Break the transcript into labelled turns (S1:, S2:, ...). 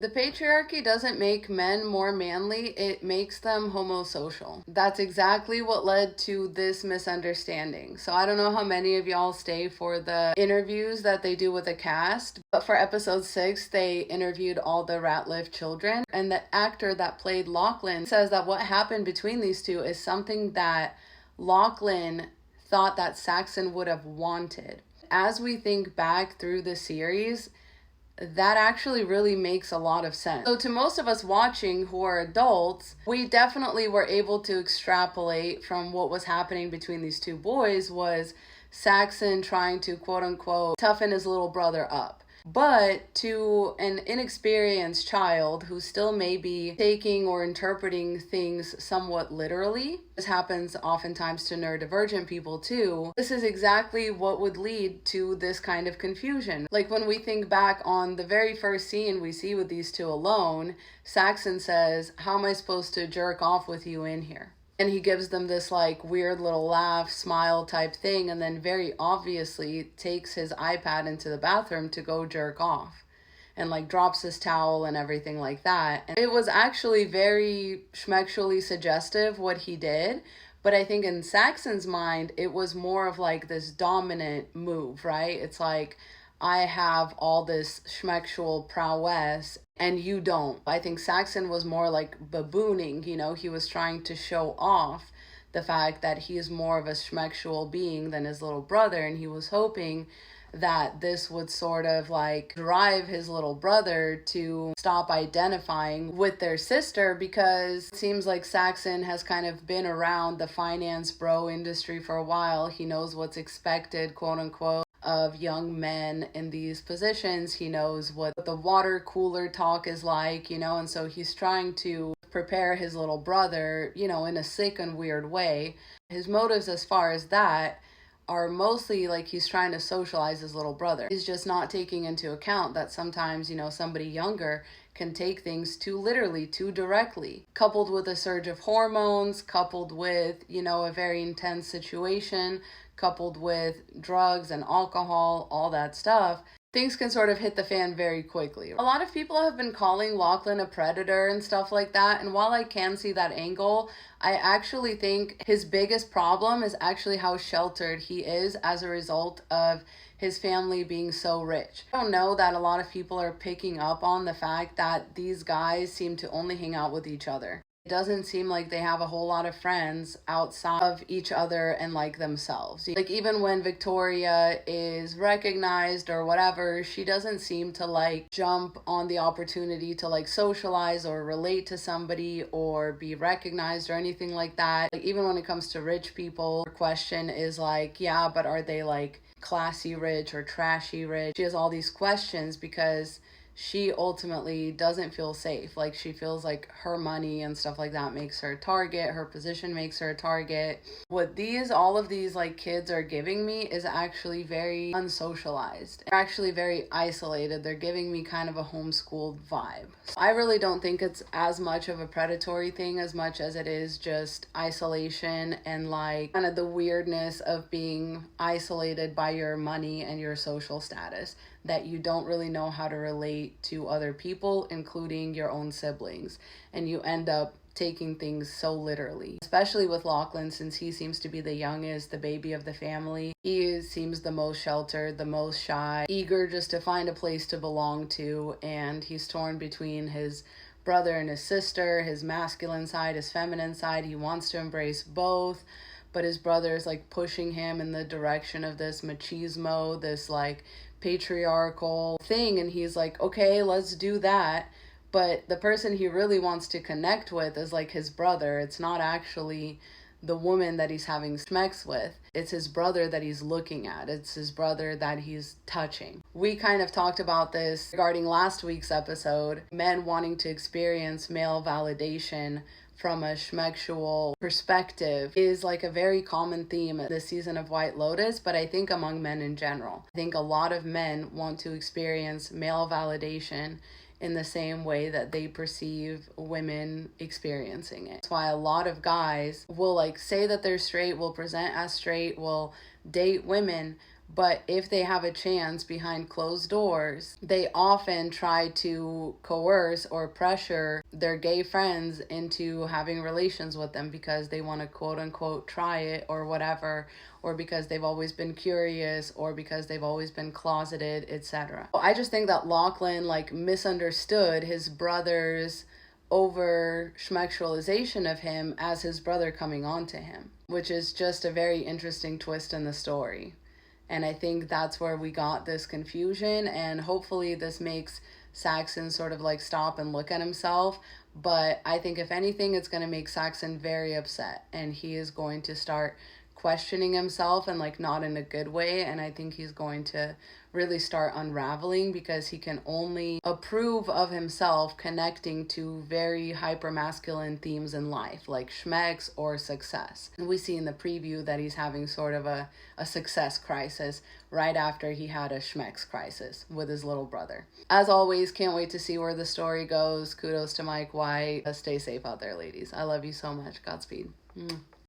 S1: The patriarchy doesn't make men more manly, it makes them homosocial. That's exactly what led to this misunderstanding. So I don't know how many of y'all stay for the interviews that they do with the cast, but for episode 6, they interviewed all the Ratliff children, and the actor that played Lachlan says that what happened between these two is something that Lachlan thought that Saxon would have wanted. As we think back through the series, that actually really makes a lot of sense. So to most of us watching who are adults, we definitely were able to extrapolate from what was happening between these two boys was Saxon trying to quote unquote toughen his little brother up. But to an inexperienced child who still may be taking or interpreting things somewhat literally, this happens oftentimes to neurodivergent people too, this is exactly what would lead to this kind of confusion. Like when we think back on the very first scene we see with these two alone, Saxon says, "How am I supposed to jerk off with you in here?" And he gives them this like weird little laugh, smile type thing, and then very obviously takes his iPad into the bathroom to go jerk off and like drops his towel and everything like that. And it was actually very schmexually suggestive what he did. But I think in Saxon's mind, it was more of like this dominant move, right? It's like, I have all this schmexual prowess and you don't. I think Saxon was more like babooning, he was trying to show off the fact that he's more of a schmexual being than his little brother, and he was hoping that this would sort of like drive his little brother to stop identifying with their sister, because it seems like Saxon has kind of been around the finance bro industry for a while. He knows what's expected, quote unquote, of young men in these positions. He knows what the water cooler talk is like, and so he's trying to prepare his little brother, in a sick and weird way. His motives as far as that are mostly like he's trying to socialize his little brother. He's just not taking into account that sometimes, somebody younger can take things too literally, too directly, coupled with a surge of hormones, coupled with, a very intense situation, coupled with drugs and alcohol, all that stuff. Things can sort of hit the fan very quickly. A lot of people have been calling Lachlan a predator and stuff like that, and while I can see that angle, I actually think his biggest problem is actually how sheltered he is as a result of his family being so rich. I don't know that a lot of people are picking up on the fact that these guys seem to only hang out with each other. It doesn't seem like they have a whole lot of friends outside of each other and like themselves. Like even when Victoria is recognized or whatever, she doesn't seem to like jump on the opportunity to like socialize or relate to somebody or be recognized or anything like that. Like even when it comes to rich people, her question is like, yeah, but are they like classy rich or trashy rich? She has all these questions because she ultimately doesn't feel safe. Like she feels like her money and stuff like that makes her a target, her position makes her a target. What all of these like kids are giving me is actually very unsocialized. They're actually very isolated. They're giving me kind of a homeschooled vibe. So I really don't think it's as much of a predatory thing as much as it is just isolation and like kind of the weirdness of being isolated by your money and your social status, that you don't really know how to relate to other people, including your own siblings, and you end up taking things so literally. Especially with Lachlan, since he seems to be the youngest, the baby of the family. He seems the most sheltered, the most shy, eager just to find a place to belong to, and he's torn between his brother and his sister, his masculine side, his feminine side. He wants to embrace both, but his brother is like pushing him in the direction of this machismo, this like patriarchal thing, and he's like, okay, let's do that. But the person he really wants to connect with is like his brother. It's not actually the woman that he's having sex with. It's his brother that he's looking at. It's his brother that he's touching. We kind of talked about this regarding last week's episode, men wanting to experience male validation from a schmexual perspective is like a very common theme this season of White Lotus, but I think among men in general. I think a lot of men want to experience male validation in the same way that they perceive women experiencing it. That's why a lot of guys will like say that they're straight, will present as straight, will date women, But if they have a chance behind closed doors, they often try to coerce or pressure their gay friends into having relations with them because they want to quote unquote try it or whatever, or because they've always been curious, or because they've always been closeted, etc. I just think that Lachlan like misunderstood his brother's over schmexualization of him as his brother coming on to him, which is just a very interesting twist in the story. And I think that's where we got this confusion. And hopefully, this makes Saxon sort of like stop and look at himself. But I think, if anything, it's going to make Saxon very upset. And he is going to start questioning himself, and like not in a good way. And I think he's going to really start unraveling, because he can only approve of himself connecting to very hyper masculine themes in life, like schmex or success. And we see in the preview that he's having sort of a success crisis right after he had a schmex crisis with his little brother. As always, can't wait to see where the story goes. Kudos to Mike White. Stay safe out there, ladies. I love you so much. Godspeed.